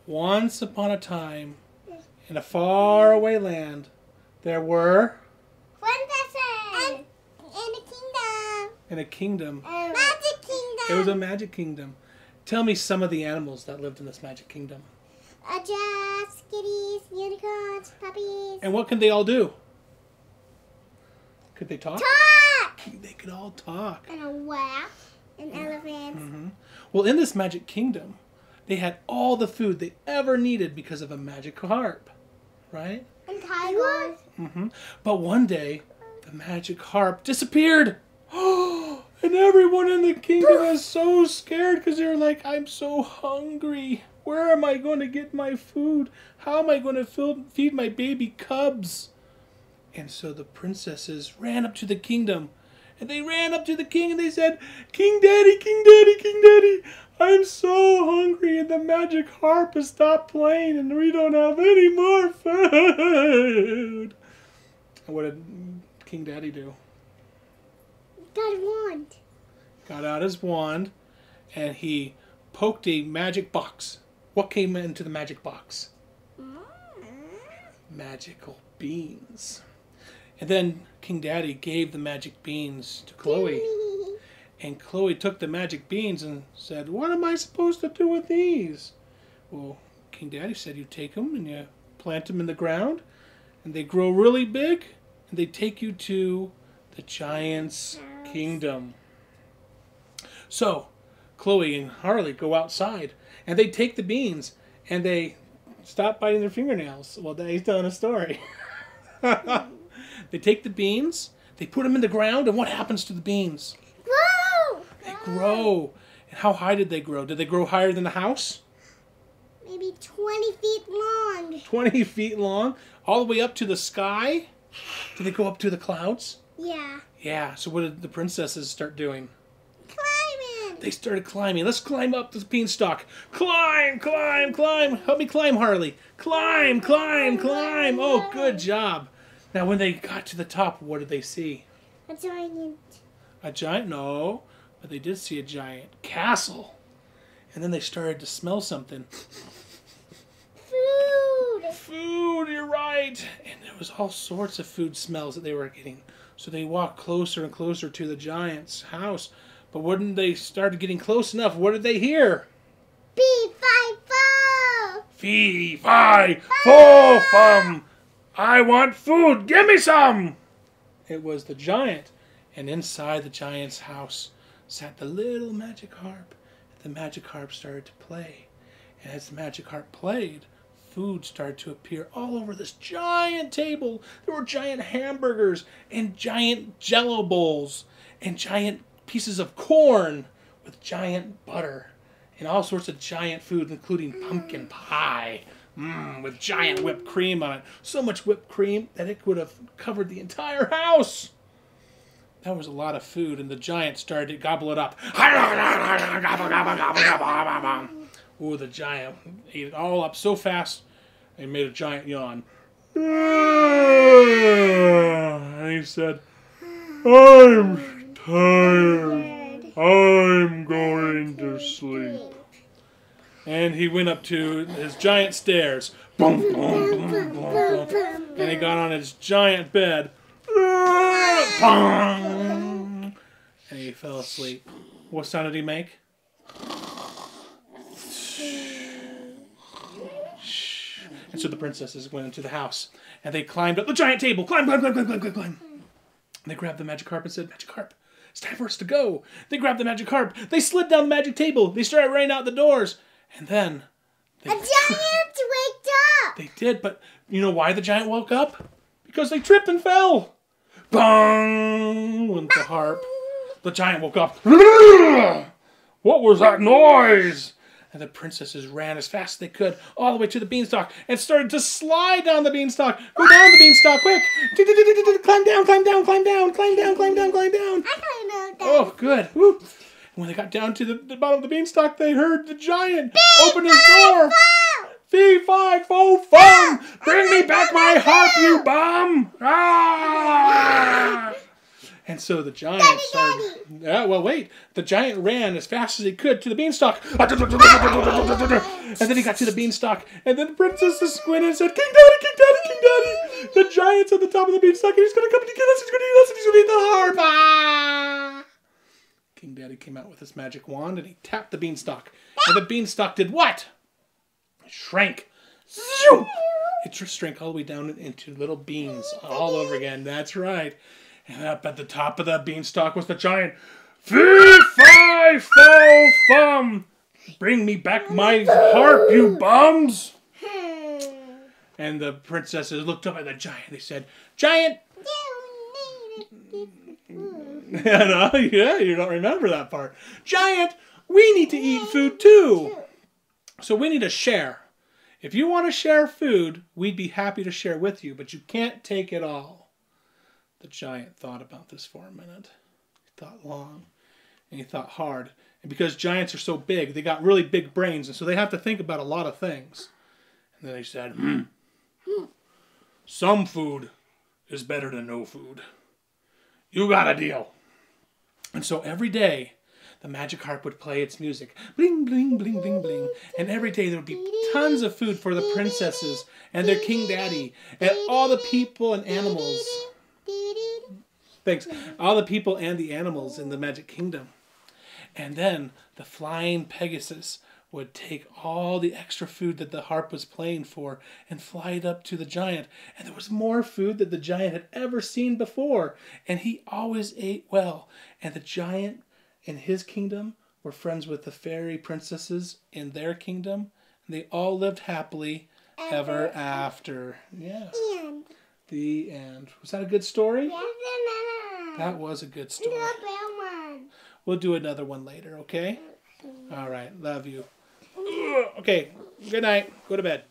Once upon a time, in a faraway land, there were... princesses! In a kingdom! In a kingdom. Magic kingdom! It was a magic kingdom. Tell me some of the animals that lived in this magic kingdom. Giraffes, kitties, unicorns, puppies. And what can they all do? Could they talk? Talk! They could all talk. And a laugh. And elephants. Mm-hmm. Well, in this magic kingdom, they had all the food they ever needed because of a magic harp, right? And tigers. Mm-hmm. But one day, the magic harp disappeared. And everyone in the kingdom was so scared because they were like, I'm so hungry. Where am I going to get my food? How am I going to feed my baby cubs? And so the princesses ran up to the kingdom. And they ran up to the king and they said, King Daddy, King Daddy, King Daddy, I'm so hungry and the magic harp has stopped playing and we don't have any more food. And what did King Daddy do? Got a wand. Got out his wand and he poked a magic box. What came into the magic box? Magical beans. And then King Daddy gave the magic beans to Chloe. And Chloe took the magic beans and said, what am I supposed to do with these? Well, King Daddy said you take them and you plant them in the ground and they grow really big and they take you to the giant's kingdom. So, Chloe and Harley go outside and they take the beans and they stop biting their fingernails. Well, he's telling a story. They take the beans, they put them in the ground, and what happens to the beans? Grow! They grow. And how high did they grow? Did they grow higher than the house? Maybe 20 feet long. 20 feet long? All the way up to the sky? Did they go up to the clouds? Yeah. Yeah, so what did the princesses start doing? Climbing. They started climbing. Let's climb up this beanstalk. Climb, climb, climb. Help me climb, Harley. Climb, climb, climb. Oh, good job. Now, when they got to the top, what did they see? A giant. A giant? No. But they did see a giant castle. And then they started to smell something. Food. Food, you're right. And there was all sorts of food smells that they were getting. So they walked closer and closer to the giant's house. But when they started getting close enough, what did they hear? Fee-fi-fo. Fee-fi-fo-fum. I want food. Give me some. It was the giant. And inside the giant's house sat the little magic harp. The magic harp started to play. And as the magic harp played, food started to appear all over this giant table. There were giant hamburgers and giant jello bowls and giant pieces of corn with giant butter and all sorts of giant food, including pumpkin pie. With giant whipped cream on it. So much whipped cream that it would have covered the entire house. That was a lot of food, and the giant started to gobble it up. Ooh, the giant ate it all up so fast, he made a giant yawn. And he said, I'm tired. I'm going to sleep. And he went up to his giant stairs. Boom, boom, boom, boom, boom. And he got on his giant bed. And he fell asleep. What sound did he make? And so the princesses went into the house. And they climbed up the giant table. Climb, climb, climb, climb, climb, climb, climb. And they grabbed the magic harp and said, Magic harp, it's time for us to go. They grabbed the magic harp. They slid down the magic table. They started running out the doors. And then... A giant waked up! They did, but you know why the giant woke up? Because they tripped and fell. Bong! Went the harp. The giant woke up. What was that noise? And the princesses ran as fast as they could all the way to the beanstalk and started to slide down the beanstalk. Go down the beanstalk, quick! Climb down, climb down, climb down, climb down, climb down, climb down. I climbed down. Oh, good. Woo. When they got down to the bottom of the beanstalk, they heard the giant open his door. Fee-fi-fo-fum! Bring me back my harp, you bum! Ah! And so the giant started... Yeah, well, wait. The giant ran as fast as he could to the beanstalk. And then he got to the beanstalk. And then the princess squinted and said, King Daddy, King Daddy, King Daddy. The giant's at the top of the beanstalk. And he's going to come to get us. He's going to eat us. And he's going to eat the harp. Ah! King Daddy came out with his magic wand and he tapped the beanstalk. And the beanstalk did what? It shrank. Zoom! It shrank all the way down into little beans all over again. That's right. And up at the top of the beanstalk was the giant. Fee, fi, fo, fum. Bring me back my harp, you bums. And the princesses looked up at the giant. They said, Giant. Yeah, you don't remember that part. Giant, we need to eat food too. So we need to share. If you want to share food, we'd be happy to share with you, but you can't take it all. The giant thought about this for a minute. He thought long, and he thought hard. And because giants are so big, they got really big brains, and so they have to think about a lot of things. And then he said, Some food is better than no food. You got a deal. And so every day, the magic harp would play its music. Bling, bling, bling, bling, bling. And every day there would be tons of food for the princesses and their king daddy and all the people and animals. Thanks. All the people and the animals in the magic kingdom. And then the flying Pegasus would take all the extra food that the harp was playing for and fly it up to the giant. And there was more food that the giant had ever seen before. And he always ate well. And the giant in his kingdom were friends with the fairy princesses in their kingdom. And they all lived happily ever after. Yes. The end. Was that a good story? That was a good story. We'll do another one later, okay? All right. Love you. Okay. Good night. Go to bed.